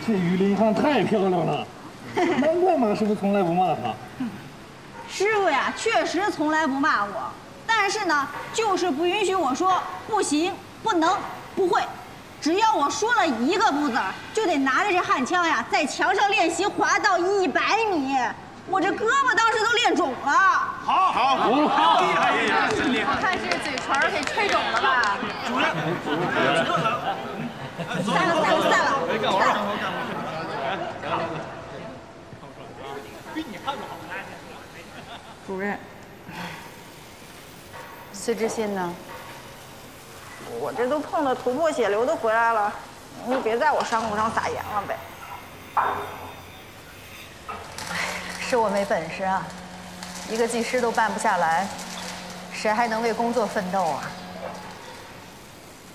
这于林汉太漂亮了，难怪马师傅从来不骂她。师傅呀，确实从来不骂我，但是呢，就是不允许我说不行、不能、不会。只要我说了一个不字，就得拿着这焊枪呀，在墙上练习滑到100米。我这胳膊当时都练肿了。好，厉害！我看是嘴唇给吹肿了吧？主任，散了。主任，崔知新呢？我这都碰得头破血流的回来了，你就别在我伤口上撒盐了呗。是我没本事啊，一个技师都办不下来，谁还能为工作奋斗啊？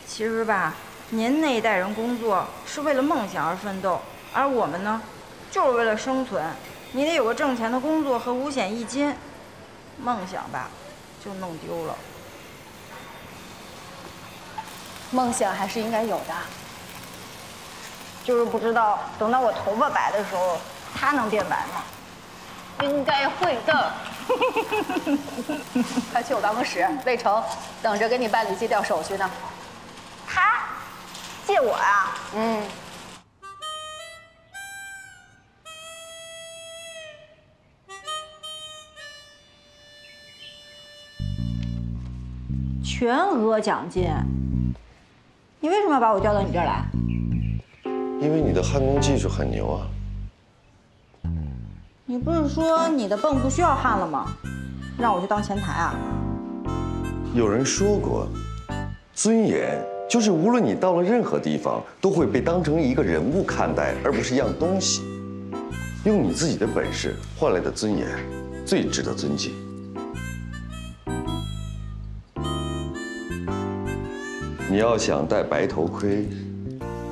其实吧，您那一代人工作是为了梦想而奋斗，而我们呢，就是为了生存。你得有个挣钱的工作和五险一金，梦想吧，就弄丢了。梦想还是应该有的，就是不知道等到我头发白的时候，它能变白吗？应该会的。快去我办公室，魏成等着给你办理借调手续呢。他借我啊？嗯。全额奖金？你为什么要把我调到你这儿来？因为你的焊工技术很牛啊。你不是说你的泵不需要焊了吗？让我去当前台啊？有人说过，尊严就是无论你到了任何地方，都会被当成一个人物看待，而不是一样东西。用你自己的本事换来的尊严，最值得尊敬。你要想戴白头盔，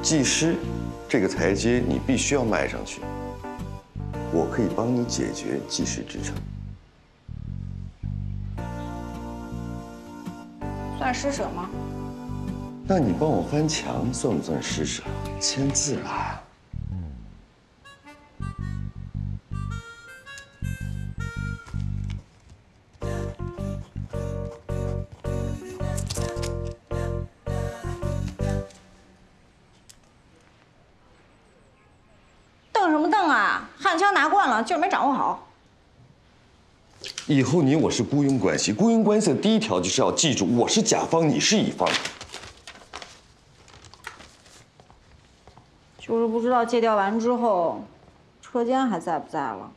技师这个台阶你必须要迈上去。我可以帮你解决技师职称。算施舍吗？那你帮我翻墙算不算施舍？签字啦。瞪什么瞪啊？焊枪拿惯了，劲儿没掌握好。以后你我是雇佣关系，雇佣关系的第一条就是要记住，我是甲方，你是乙方。就是不知道借调完之后，车间还在不在了？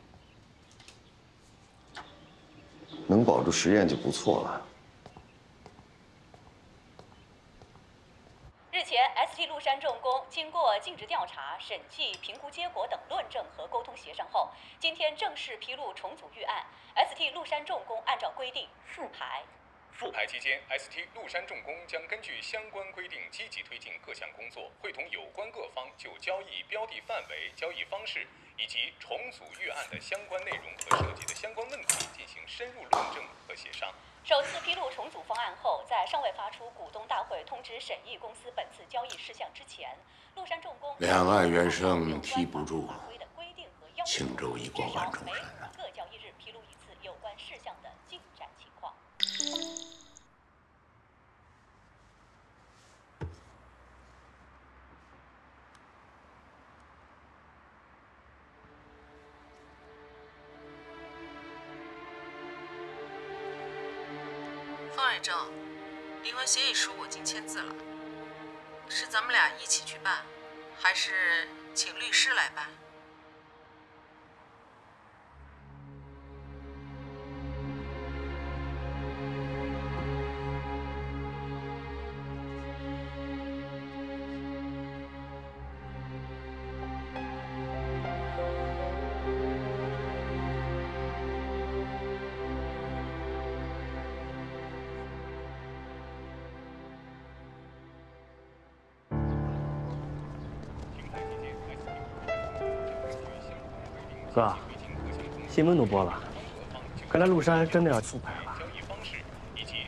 能保住实验就不错了。日前 ，ST 陆山重工经过尽职调查、审计、评估结果等论证和沟通协商后，今天正式披露重组预案。ST 陆山重工按照规定复牌。复牌期间 ，ST 陆山重工将根据相关规定积极推进各项工作，会同有关各方就交易标的范围、交易方式以及重组预案的相关内容和涉及的相关问题进行深入论证和协商。首次披露重组方案后，在尚未发出股东大会通知审议公司本次交易事项之前，陆山重工两岸猿声啼不住，轻舟已过万重山啊！各交易日披露一次有关事项的进展情况。方伟正，离婚协议书我已经签字了，是咱们俩一起去办，还是请律师来办？哥，新闻都播了，看来陆山真的要复牌了。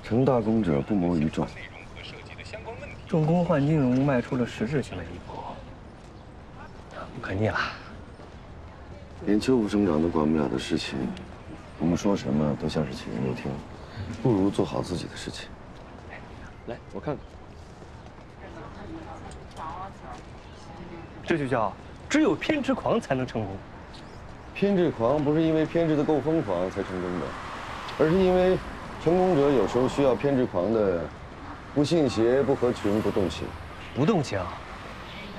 成大功者不谋于众。重工换金融迈出了实质性的一步，可腻了。连邱副省长都管不了的事情，我们说什么都像是杞人忧天，不如做好自己的事情。来，我看看。这就叫只有偏执狂才能成功。偏执狂不是因为偏执的够疯狂才成功的，而是因为成功者有时候需要偏执狂的不信邪、不合群、不动情。不动情？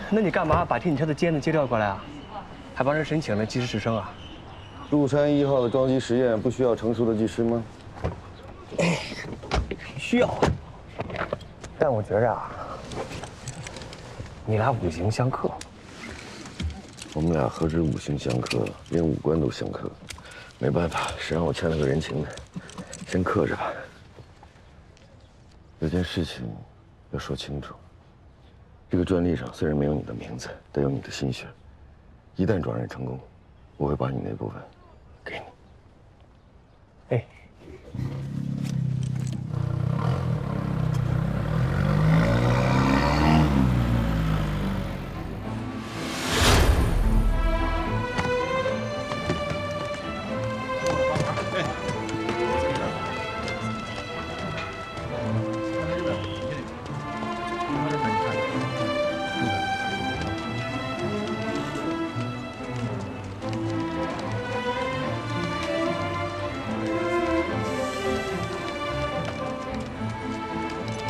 那你干嘛把替你车的尖子接调过来啊？还帮人申请了技师直升啊？陆山1号的装机实验不需要成熟的技师吗？需要。但我觉着啊，你俩五行相克。我们俩何止五行相克，连五官都相克。没办法，谁让我欠了个人情呢？先克着吧。有件事情要说清楚。这个专利上虽然没有你的名字，但有你的心血。一旦转让成功，我会把你那部分给你。哎。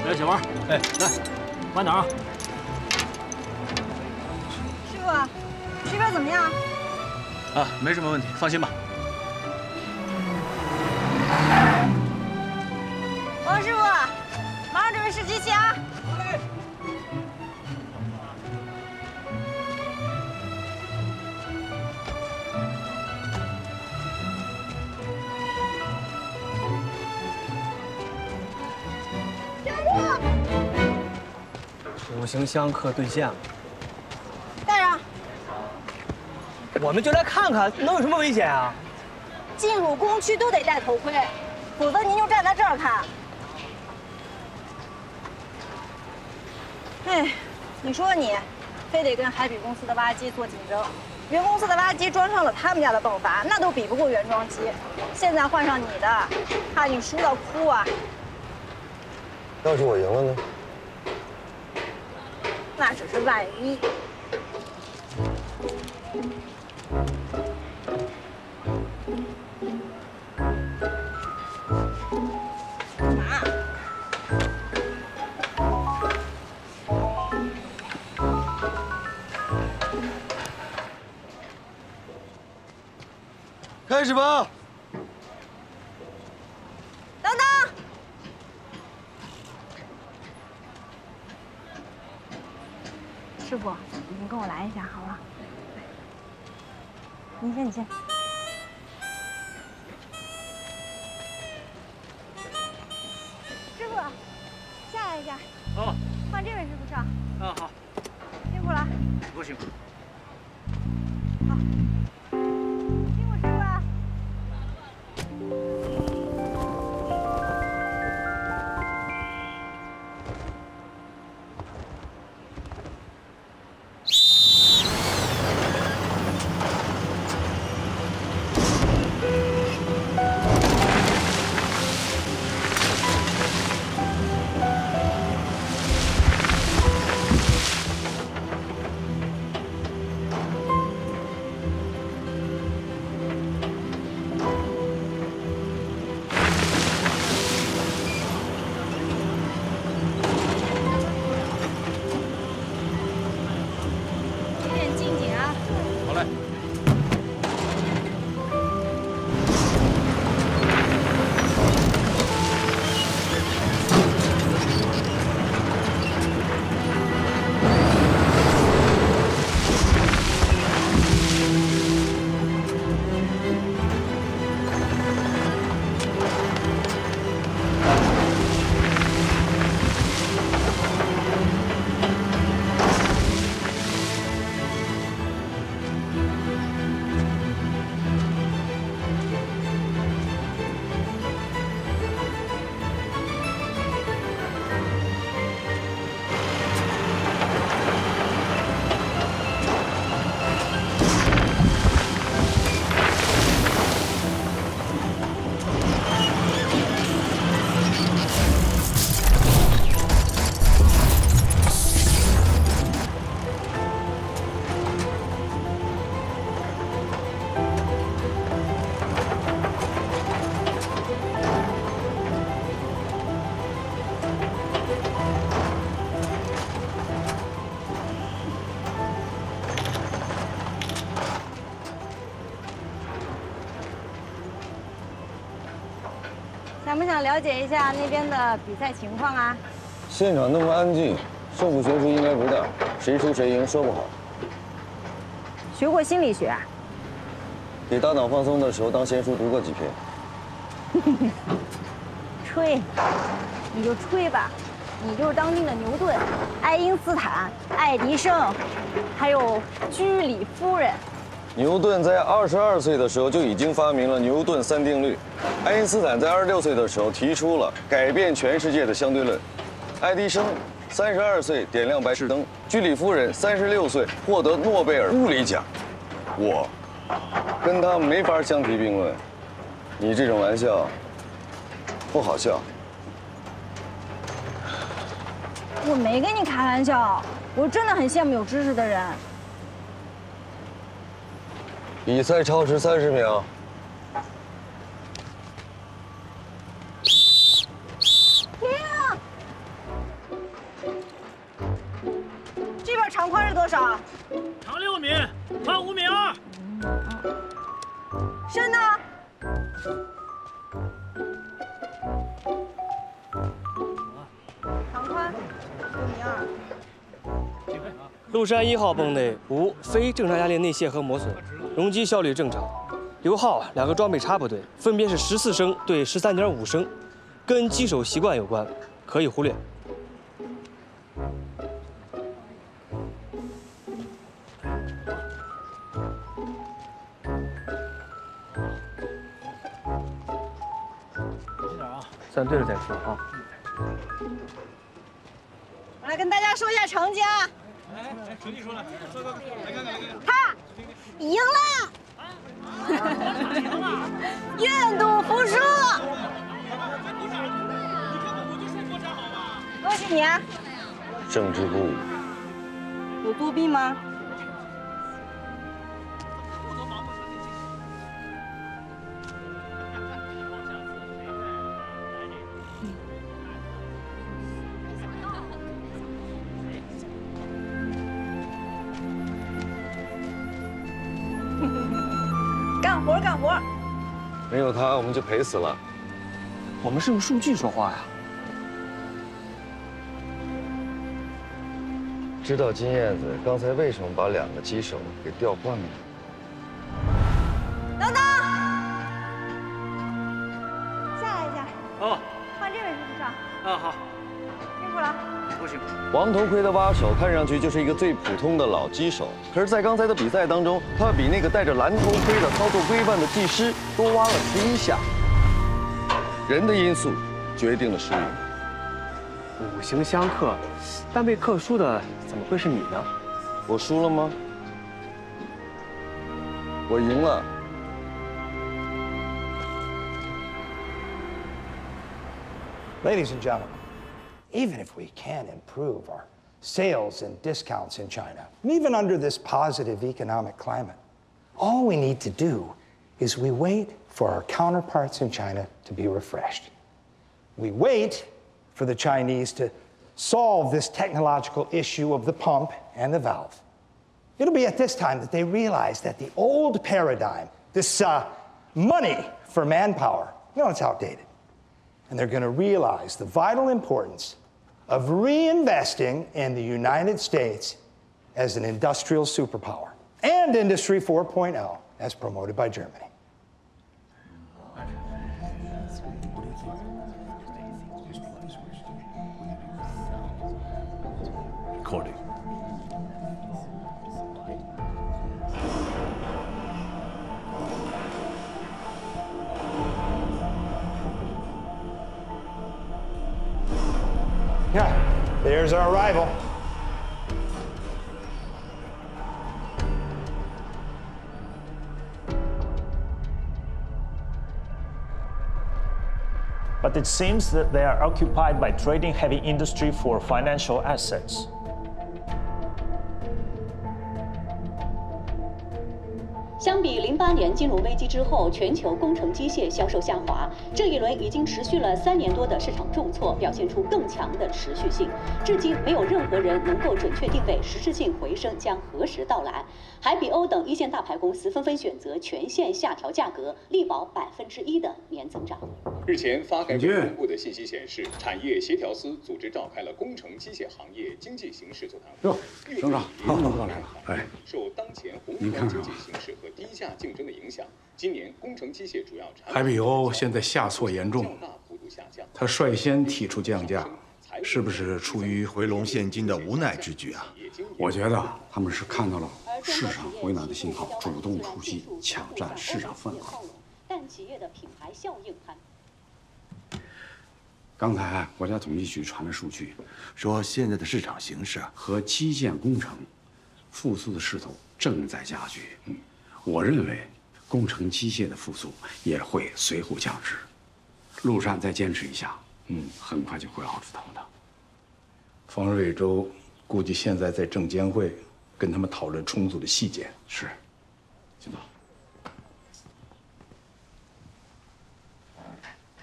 来，小王，哎，来，慢点啊！师傅，这边怎么样？啊，没什么问题，放心吧。王师傅，马上准备试机器啊！好嘞。五行相克兑现了，带上。我们就来看看，能有什么危险啊？进入工区都得戴头盔，否则您就站在这儿看。哎，你说你，非得跟海比公司的挖机做竞争，原公司的挖机装上了他们家的迸发，那都比不过原装机。现在换上你的，怕你输到哭啊！要是我赢了呢？那只是万一。干嘛？开始吧。等等。师傅，您跟我来一下好了。你先，你先。师傅，下来一下。哦。换这位师傅上。啊，好。辛苦了。不辛苦。好。辛苦师傅啊。想不想了解一下那边的比赛情况啊？现场那么安静，胜负悬殊应该不大，谁输谁赢说不好。学过心理学啊？给搭档放松的时候当闲书读过几篇。吹，你就吹吧，你就是当今的牛顿、爱因斯坦、爱迪生，还有居里夫人。牛顿在22岁的时候就已经发明了牛顿三定律，爱因斯坦在26岁的时候提出了改变全世界的相对论，爱迪生32岁点亮白炽灯，居里夫人36岁获得诺贝尔物理奖。我跟他没法相提并论，你这种玩笑不好笑。我没跟你开玩笑，我真的很羡慕有知识的人。比赛超时30秒。停！这边长宽是多少？长6米，宽5.2米。深呢？长宽6.2米。陆山1号泵内无非正常压力内泄和磨损，容积效率正常。刘浩2个装备插不对，分别是14升对13.5升，跟机手习惯有关，可以忽略。算对了再说啊。我来跟大家说一下成绩啊。成绩说来，他赢了，愿赌服输。恭喜你啊！政治部有作弊吗？干活！没有他，我们就赔死了。我们是用数据说话呀。知道金燕子刚才为什么把2个机手给调换了吗？等等，下来一下。哦，换这位师傅上。啊好，辛苦了。不行。王头盔的挖手看上去就是一个最普通的老机手，可是，在刚才的比赛当中，他比那个戴着蓝头盔的操作规范的技师多挖了11下。人的因素决定了输赢。五行相克，但被克输的怎么会是你呢？我输了吗？我赢了。Ladies and gentlemen, even if we can improve our sales and discounts in China, even under this positive economic climate, all we need to do is we wait for our counterparts in China to be refreshed. We wait for the Chinese to solve this technological issue of the pump and the valve. It'll be at this time that they realize that the old paradigm, this money for manpower, it's outdated. And they're going to realize the vital importance of reinvesting in the United States as an industrial superpower and Industry 4.0 as promoted by Germany. Recording. Yeah, there's our arrival. But it seems that they are occupied by trading heavy industry for financial assets. 相比08年金融危机之后，全球工程机械销售下滑，这一轮已经持续了3年多的市场重挫，表现出更强的持续性。至今没有任何人能够准确定位实质性回升将何时到来。海比欧等一线大牌公司纷纷选择全线下调价格，力保1%的年增长。日前，发改委公布的信息显示，产业协调司组织召开了工程机械行业经济形势座谈会。省长，您过来了。哎，受当前宏观经济形势和低价竞争的影响，今年工程机械主要产品海比欧现在下挫严重，他率先提出降价，是不是出于回笼现金的无奈之举啊？我觉得他们是看到了市场回暖的信号，主动出击，抢占市场份额。但企业的品牌效应还。刚才国家统计局传来数据，说现在的市场形势和基建工程复苏的势头正在加剧。我认为工程机械的复苏也会随后降至。陆山再坚持一下，很快就会熬出头的。方瑞洲估计现在在证监会跟他们讨论重组的细节。是，行吧。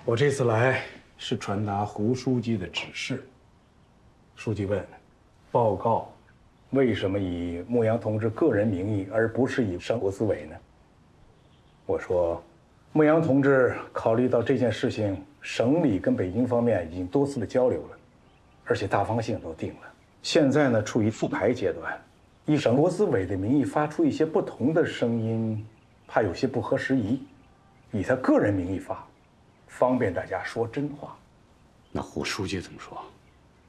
我这次来是传达胡书记的指示。书记问：报告为什么以牧羊同志个人名义，而不是以省国资委呢？我说，牧羊同志考虑到这件事情，省里跟北京方面已经多次的交流了，而且大方向都定了。现在呢，处于复排阶段，以省国资委的名义发出一些不同的声音，怕有些不合时宜，以他个人名义发，方便大家说真话。那胡书记怎么说？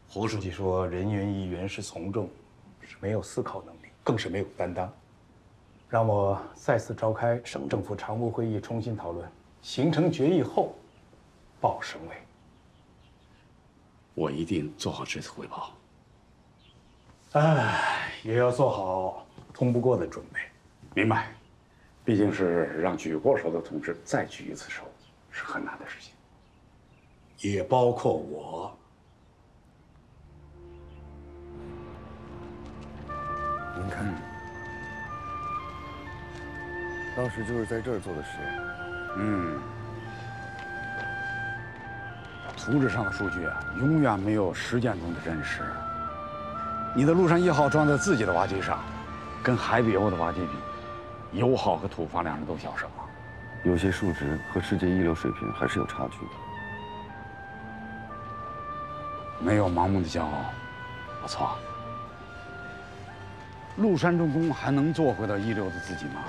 胡书记说，人云亦云是从众，是没有思考能力，更是没有担当。让我再次召开省政府常务会议，重新讨论，形成决议后，报省委。我一定做好这次汇报。也要做好通不过的准备。明白，毕竟是让举过手的同志再举一次手，是很难的事情。也包括我。您看，当时就是在这儿做的实验。图纸上的数据啊，永远没有实践中的真实。你的陆山1号装在自己的挖机上，跟海比欧的挖机比，油耗和土法两人都小什么？有些数值和世界一流水平还是有差距的。没有盲目的骄傲，我操！陆山重工还能做回到一流的自己吗？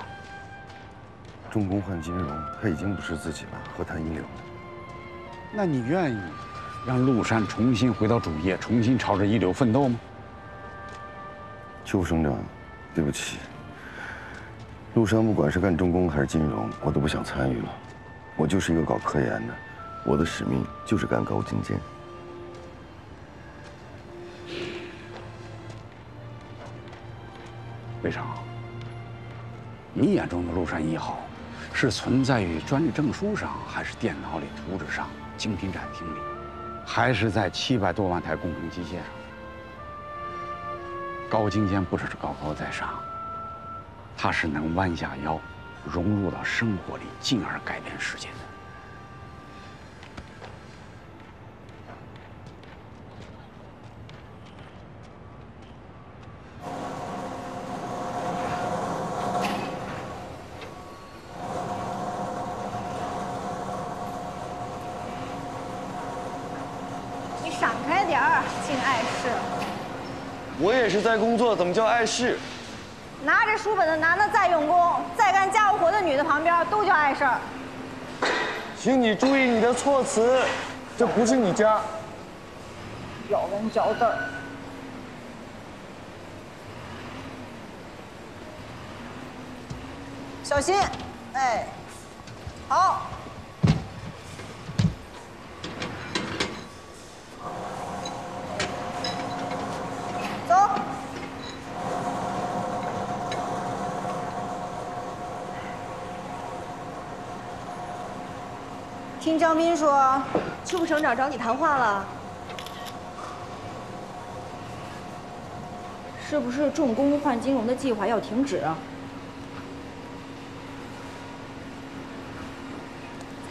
重工换金融，它已经不是自己了，何谈一流呢？那你愿意让陆山重新回到主业，重新朝着一流奋斗吗？邱省长，对不起，陆山不管是干重工还是金融，我都不想参与了。我就是一个搞科研的，我的使命就是干高精尖。魏成，你眼中的陆山1号，是存在于专利证书上，还是电脑里、图纸上、精品展厅里，还是在700多万台工程机械上？高精尖不只是高高在上，它是能弯下腰，融入到生活里，进而改变世界的。你闪开点儿，净碍事。我也是在工作，怎么叫碍事？拿着书本的男的在用功，在干家务活的女的旁边都叫碍事儿。请你注意你的措辞，这不是你家。咬文嚼字儿。小心，哎，好。走。听张斌说，邱副省长找你谈话了，是不是重工换金融的计划要停止啊？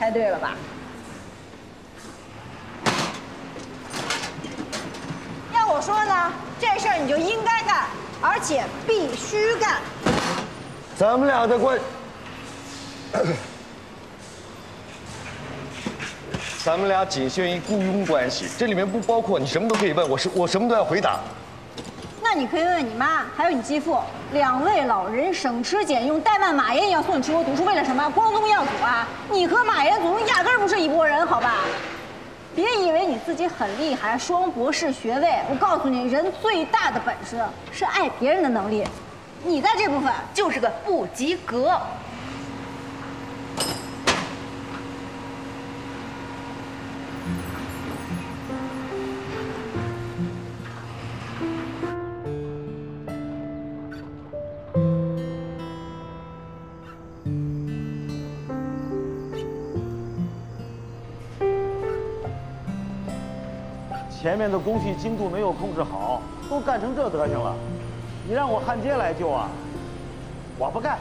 猜对了吧？要我说呢，这事儿你就应该干，而且必须干。咱们俩的关，咱们俩仅限于雇佣关系，这里面不包括你什么都可以问我什么都要回答。那你可以问问你妈，还有你继父，2位老人省吃俭用，怠慢马爷也要送你出国读书，为了什么？光宗耀祖啊！你和马爷祖宗压根儿不是一拨人，好吧？别以为你自己很厉害，双博士学位。我告诉你，人最大的本事是爱别人的能力。你在这部分就是个不及格。前面的工序精度没有控制好，都干成这德行了，你让我焊接来救啊？我不干。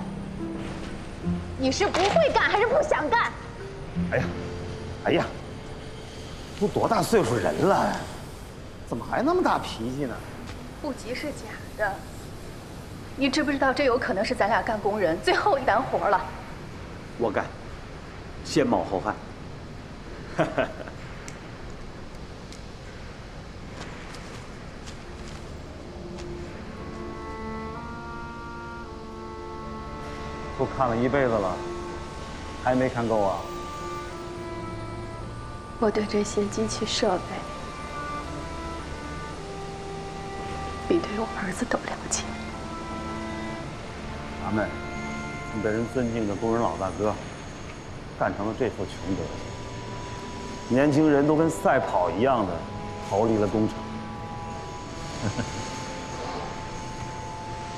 你是不会干还是不想干？哎呀，都多大岁数人了，怎么还那么大脾气呢？不急是假的。你知不知道这有可能是咱俩干工人最后一单活了？我干，先冒后汗。都看了一辈子了，还没看够啊？我对这些机器设备比对我儿子都了解。咱们从被人尊敬的工人老大哥，干成了这副穷德行。年轻人都跟赛跑一样的逃离了工厂。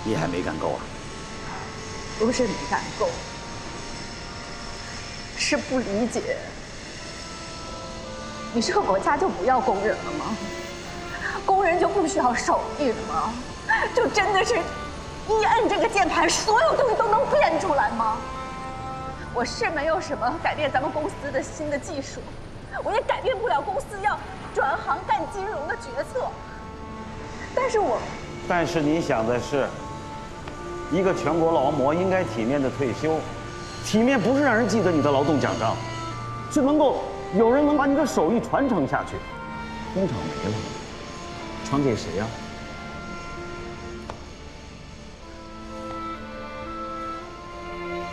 你还没干够啊？不是没干够，是不理解。你这个国家就不要工人了吗？工人就不需要手艺了吗？就真的是一摁这个键盘，所有东西都能变出来吗？我是没有什么改变咱们公司的新的技术，我也改变不了公司要转行干金融的决策。但是你想的是，一个全国劳模应该体面的退休，体面不是让人记得你的劳动奖章，是能够有人能把你的手艺传承下去。工厂没了，传给谁呀？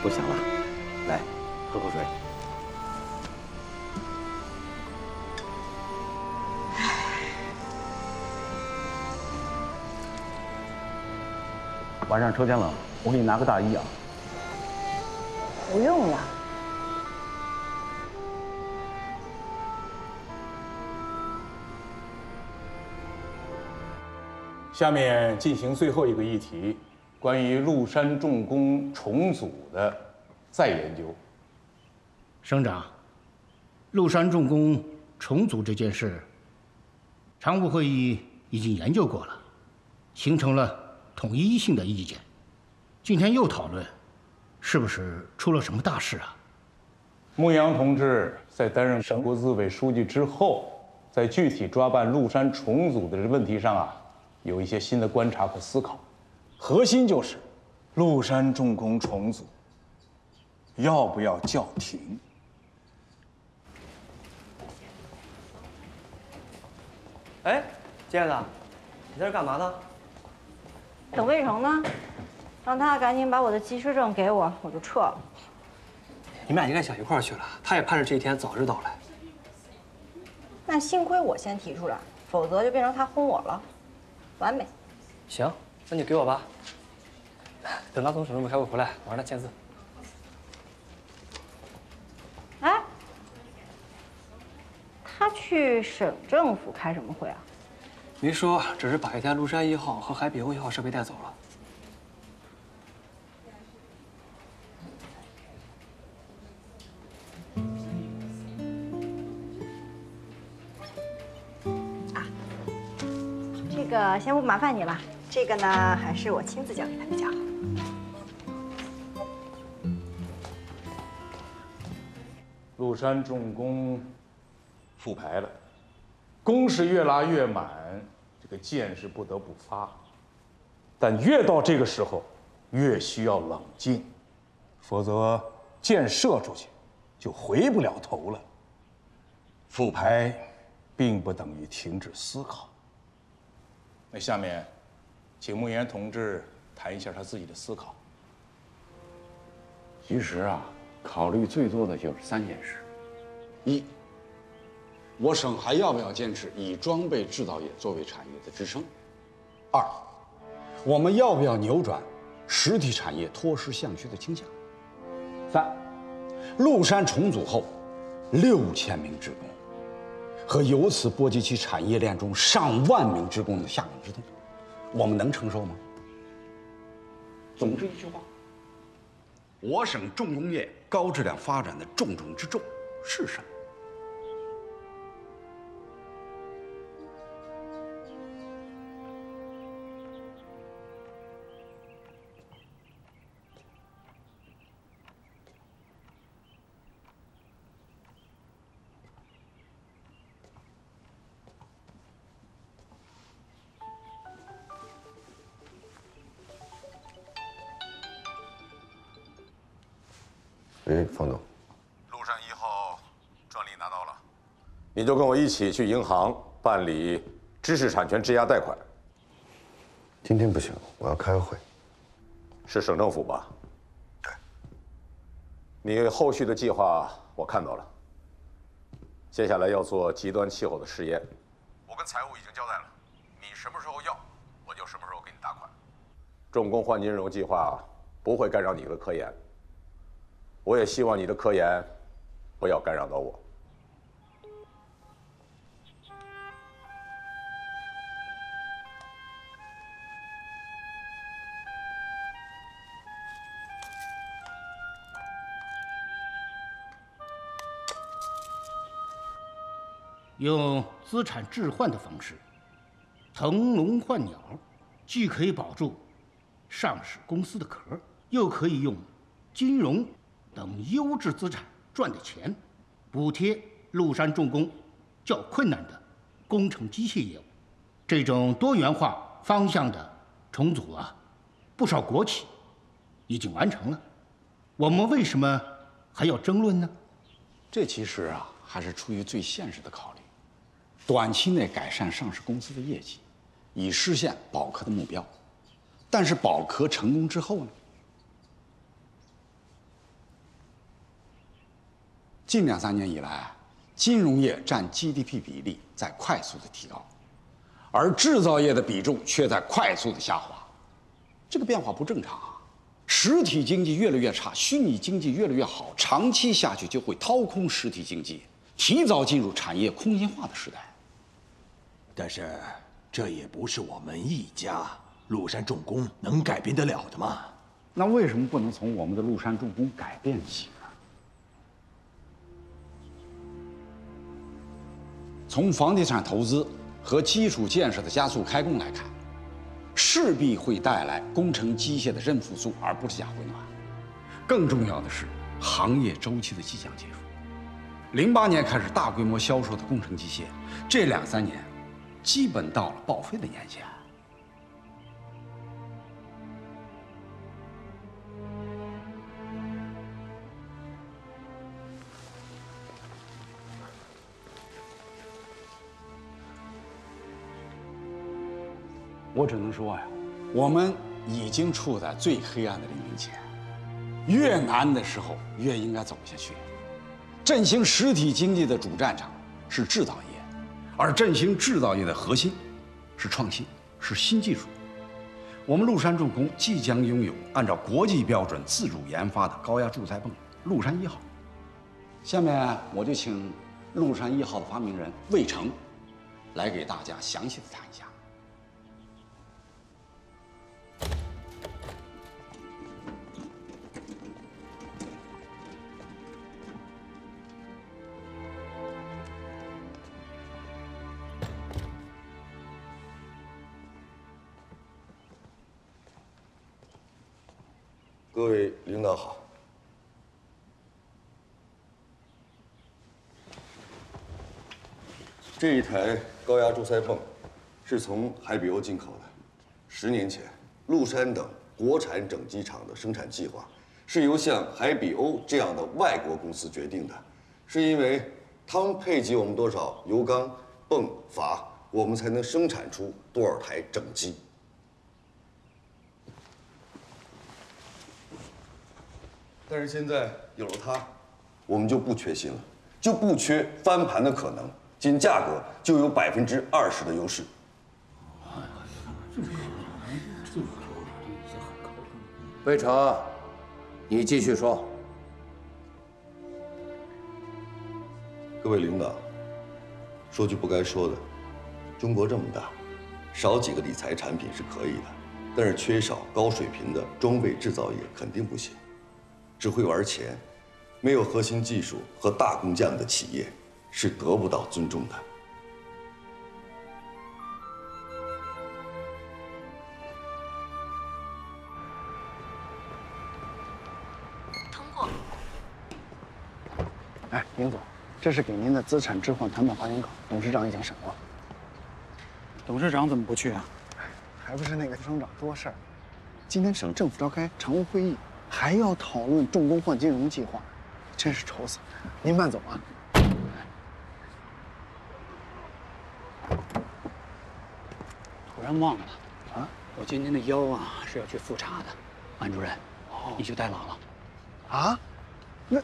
不想了，来喝口水。晚上车间冷，我给你拿个大衣啊。不用了。下面进行最后一个议题，关于麓山重工重组的再研究。省长，麓山重工重组这件事，常务会议已经研究过了，形成了统一性的意见。今天又讨论，是不是出了什么大事啊？牧羊同志在担任省国资委书记之后，在具体抓办麓山重组的问题上啊，有一些新的观察和思考。核心就是麓山重工重组要不要叫停？哎，亲爱的，你在这干嘛呢？等魏成呢，让他赶紧把我的机师证给我，我就撤了。你们俩应该想一块儿去了，他也盼着这一天早日到来。那幸亏我先提出来，否则就变成他轰我了，完美。行，那你给我吧。等他从省政府开会回来，我让他签字。哎，他去省政府开什么会啊？没说，只是把一台麓山1号和海比欧1号设备带走了。这个先不麻烦你了，这个呢还是我亲自交给他比较好。陆山重工复牌了，工是越拉越满，这个箭是不得不发。但越到这个时候，越需要冷静，否则箭射出去就回不了头了。复牌并不等于停止思考。那下面，请慕言同志谈一下他自己的思考。其实啊，考虑最多的就是3件事：一，我省还要不要坚持以装备制造业作为产业的支撑；二，我们要不要扭转实体产业脱实向虚的倾向；三，陆山重组后6000名职工和由此波及其产业链中上万名职工的下岗之痛，我们能承受吗？总之一句话，我省重工业高质量发展的重中之重是什么？哎，方总，陆山1号专利拿到了，你就跟我一起去银行办理知识产权质押贷款。今天不行，我要开个会。是省政府吧？对。你后续的计划我看到了，接下来要做极端气候的试验，我跟财务已经交代了，你什么时候要，我就什么时候给你打款。重工换金融计划不会干扰你的科研。我也希望你的科研不要干扰到我。用资产置换的方式，腾笼换鸟，既可以保住上市公司的壳，又可以用金融等优质资产赚的钱，补贴陆山重工较困难的工程机械业务。这种多元化方向的重组啊，不少国企已经完成了，我们为什么还要争论呢？这其实啊，还是出于最现实的考虑，短期内改善上市公司的业绩，以实现保壳的目标。但是保壳成功之后呢？近2-3年以来，金融业占 GDP 比例在快速的提高，而制造业的比重却在快速的下滑。这个变化不正常啊！实体经济越来越差，虚拟经济越来越好，长期下去就会掏空实体经济，提早进入产业空心化的时代。但是这也不是我们一家陆山重工能改变得了的嘛。那为什么不能从我们的陆山重工改变起呢？从房地产投资和基础建设的加速开工来看，势必会带来工程机械的认复苏，而不是假回暖。更重要的是，行业周期的即将结束。08年开始大规模销售的工程机械，这2-3年基本到了报废的年限。我只能说呀，我们已经处在最黑暗的黎明前，越难的时候越应该走下去。振兴实体经济的主战场是制造业，而振兴制造业的核心是创新，是新技术。我们陆山重工即将拥有按照国际标准自主研发的高压铸材泵陆山1号。下面我就请陆山1号的发明人魏成来给大家详细的谈一下。各位领导好。这一台高压柱塞泵是从海比欧进口的。10年前，陆山等国产整机厂的生产计划是由像海比欧这样的外国公司决定的，是因为他们配给我们多少油缸、泵、阀，我们才能生产出多少台整机。但是现在有了它，我们就不缺芯了，就不缺翻盘的可能，仅价格就有20%的优势。魏成，你继续说。各位领导，说句不该说的，中国这么大，少几个理财产品是可以的，但是缺少高水平的装备制造业肯定不行。只会玩钱，没有核心技术和大工匠的企业是得不到尊重的。通过。哎，林总，这是给您的资产置换谈判发言稿，董事长已经审过。董事长怎么不去啊？还不是那个副省长多事儿。今天省政府召开常务会议。还要讨论重工换金融计划，真是愁死了。您慢走啊。突然忘了啊，我今天的腰啊是要去复查的，安主任，你去代劳了。啊？那，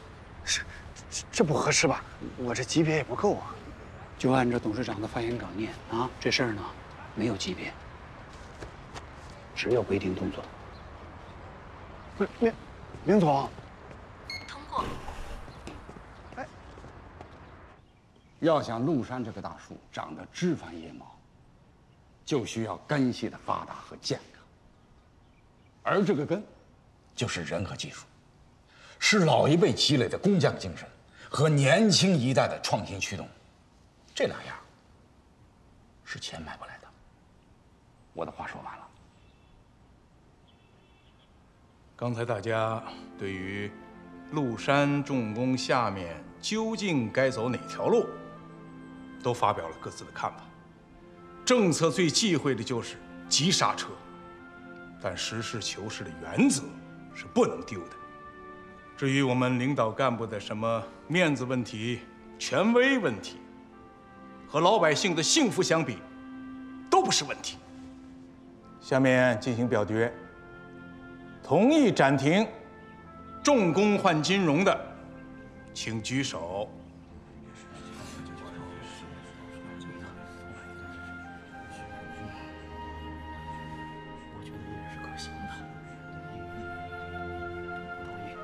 这不合适吧？我这级别也不够啊。就按照董事长的发言稿念啊，这事儿呢没有级别，只有规定动作。不是林总，通过。哎，要想麓山这棵大树长得枝繁叶茂，就需要根系的发达和健康。而这个根，就是人和技术，是老一辈积累的工匠精神和年轻一代的创新驱动。这2样是钱买不来的。我的话说完了。刚才大家对于麓山重工下面究竟该走哪条路，都发表了各自的看法。政策最忌讳的就是急刹车，但实事求是的原则是不能丢的。至于我们领导干部的什么面子问题、权威问题，和老百姓的幸福相比，都不是问题。下面进行表决。同意暂停重工换金融的，请举手。我觉得也是可行的。同意。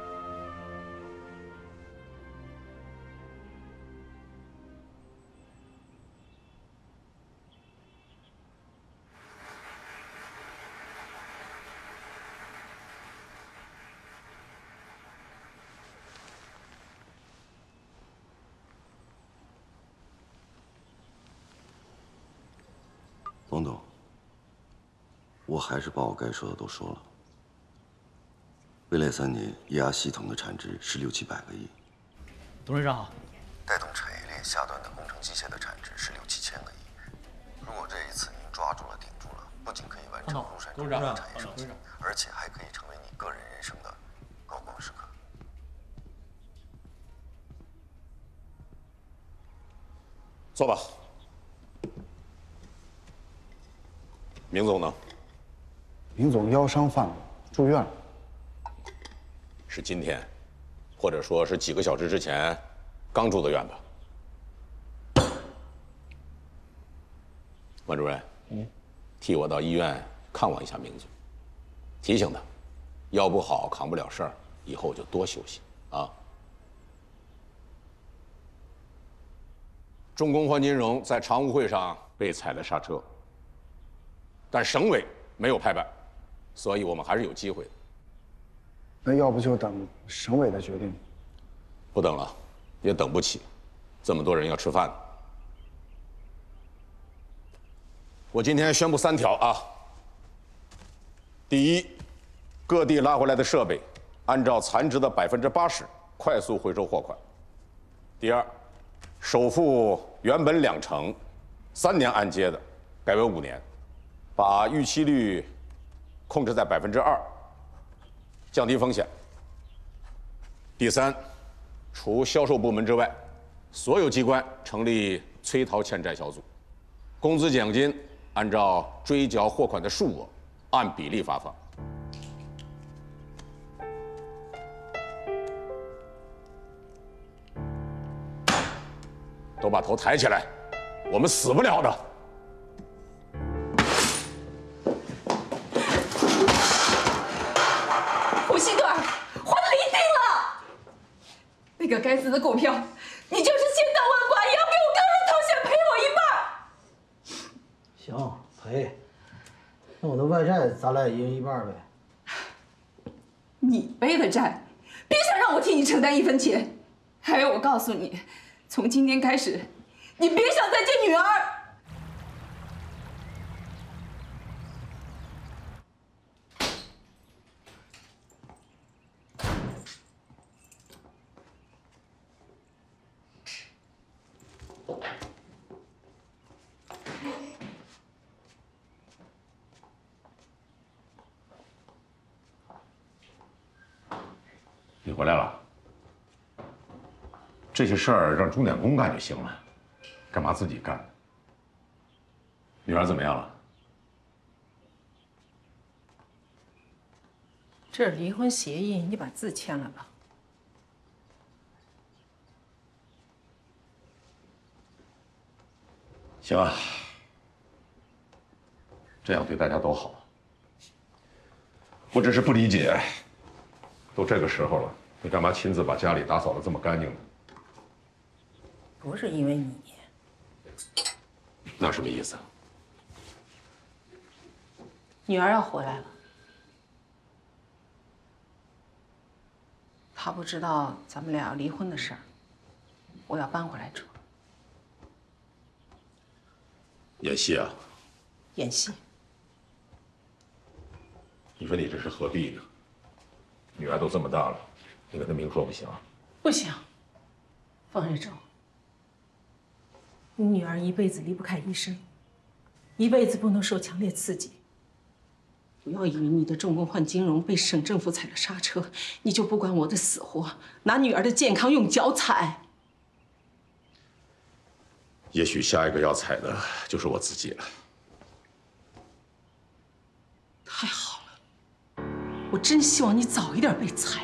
王董，我还是把我该说的都说了。未来3年，液压系统的产值是600-700个亿。董事长，带动产业链下端的工程机械的产值是6-7千个亿。如果这一次您抓住了、顶住了，不仅可以完成麓山重工的产业升级，而且还可以成为你个人人生的高光时刻。坐吧。明总呢？明总腰伤犯了，住院了。是今天，或者说是几个小时之前刚住的院吧？万主任，替我到医院看望一下明总，提醒他，腰不好扛不了事儿，以后就多休息啊。重工换金融在常务会上被踩了刹车，但省委没有拍板，所以我们还是有机会的。那要不就等省委的决定？不等了，也等不起，这么多人要吃饭呢。我今天宣布3条啊。第一，各地拉回来的设备，按照残值的80%快速回收货款。第二，首付原本2成，3年按揭的，改为5年，把逾期率控制在2%，降低风险。第3，除销售部门之外，所有机关成立催讨欠债小组，工资奖金按照追缴货款的数额按比例发放。都把头抬起来，我们死不了的。胡希格尔，婚离定了。那个该死的股票，你就是千刀万剐也要给我个人头衔赔我1半。行，赔。那我的外债咱俩一人1半呗。你背的债，别想让我替你承担1分钱。还有，我告诉你，从今天开始，你别想再见女儿。你回来了。这些事儿让钟点工干就行了，干嘛自己干？女儿怎么样了？这是离婚协议，你把字签了吧。行啊，这样对大家都好。我只是不理解，都这个时候了，你干嘛亲自把家里打扫得这么干净呢？不是因为你，那什么意思？女儿要回来了，她不知道咱们俩要离婚的事儿，我要搬回来住。演戏啊？演戏。你说你这是何必呢？女儿都这么大了，你跟她明说不行啊？不行，方日正。你女儿一辈子离不开医生，一辈子不能受强烈刺激。不要以为你的重工换金融被省政府踩了刹车，你就不管我的死活，拿女儿的健康用脚踩。也许下一个要踩的就是我自己了。太好了，我真希望你早一点被踩。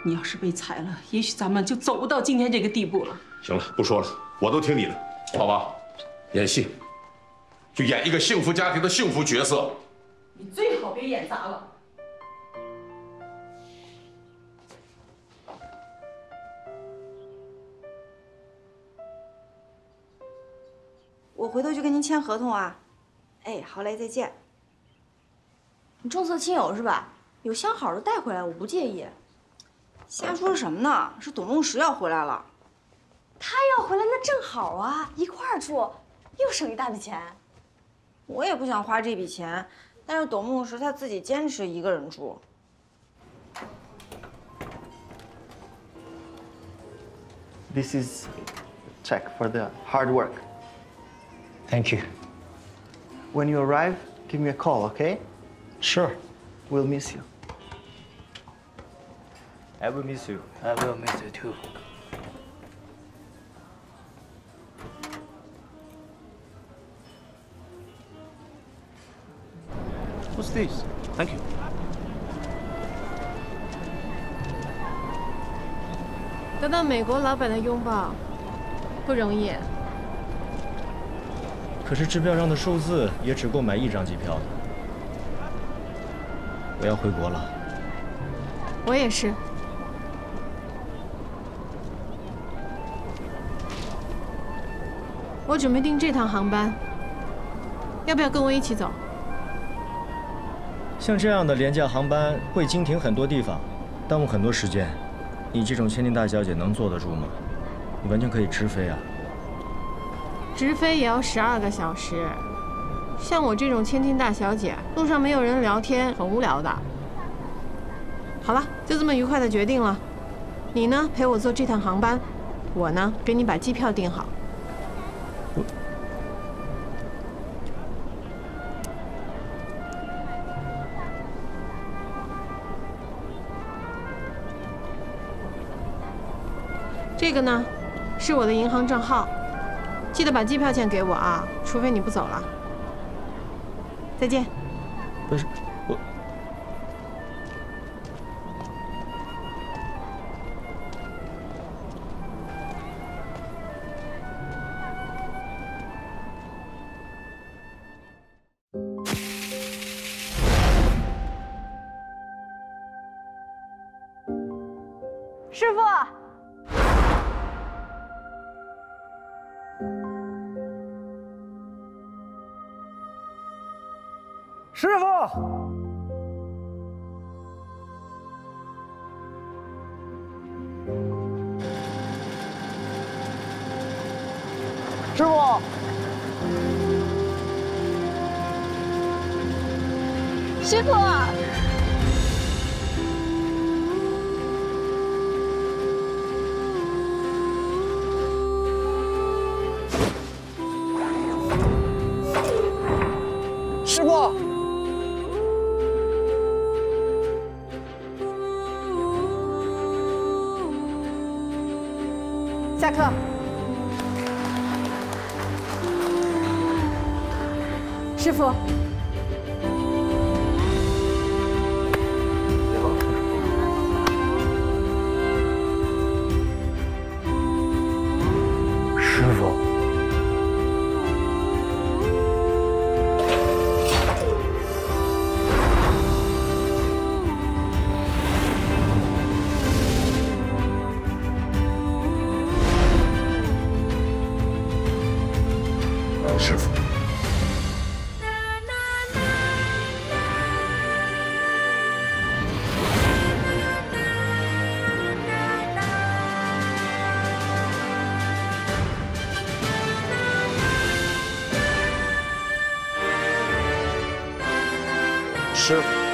你要是被踩了，也许咱们就走不到今天这个地步了。行了，不说了，我都听你的，好吧？演戏，就演一个幸福家庭的幸福角色。你最好别演砸了。我回头就跟您签合同啊。哎，好嘞，再见。你重色轻友是吧？有相好的带回来，我不介意。瞎说什么呢？是董梦石要回来了。他要回来那正好啊，一块儿住，又省一大笔钱。我也不想花这笔钱，但是董梦石他自己坚持一个人住。This is check for the hard work. Thank you. When you arrive, give me a call, okay? Sure. We'll miss you. I will miss you. I will miss you too. What's this? Thank you. 得到美国老板的拥抱，不容易。可是支票上的数字也只够买1张机票。我要回国了。我也是。我准备订这趟航班，要不要跟我一起走？像这样的廉价航班会经停很多地方，耽误很多时间。你这种千金大小姐能坐得住吗？你完全可以直飞啊！直飞也要12个小时。像我这种千金大小姐，路上没有人聊天，很无聊的。好了，就这么愉快的决定了。你呢，陪我坐这趟航班；我呢，给你把机票订好。这个呢，是我的银行账号，记得把机票钱给我啊，除非你不走了。再见。不是我。师傅，师傅，师傅，师傅。师傅，下课。师傅，师傅。师傅，师傅。